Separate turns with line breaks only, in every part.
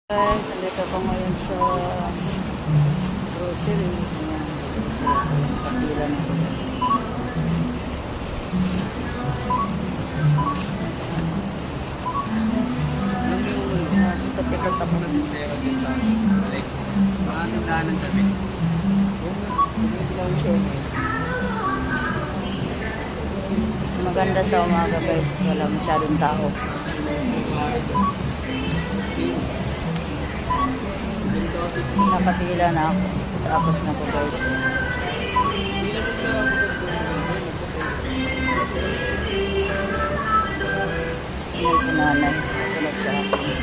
Guys, andito ko ngayon sa grocery. Ayan, grocery ko yung kapila na ko. Tikot ako. Maganda sa umaga guys. Wala masyadong tao. Nakapila na ako. Tapos na po guys. Yan si nanay. Sunod sa akin.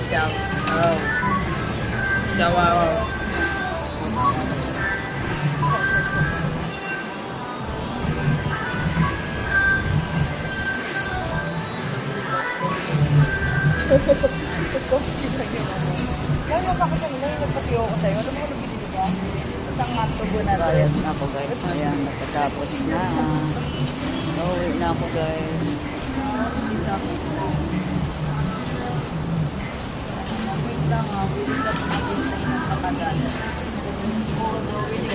Ciao. Oh. Ciao.
Kaya bakit kami na yung nagpasiyo ko sa'yo? Ano mo nabili ka? Isang matubo na rin.
Bayad na ako guys. Ayan, nakatapos na. Uwi na ako guys.
Wait lang ha. Wait lang. Wait lang.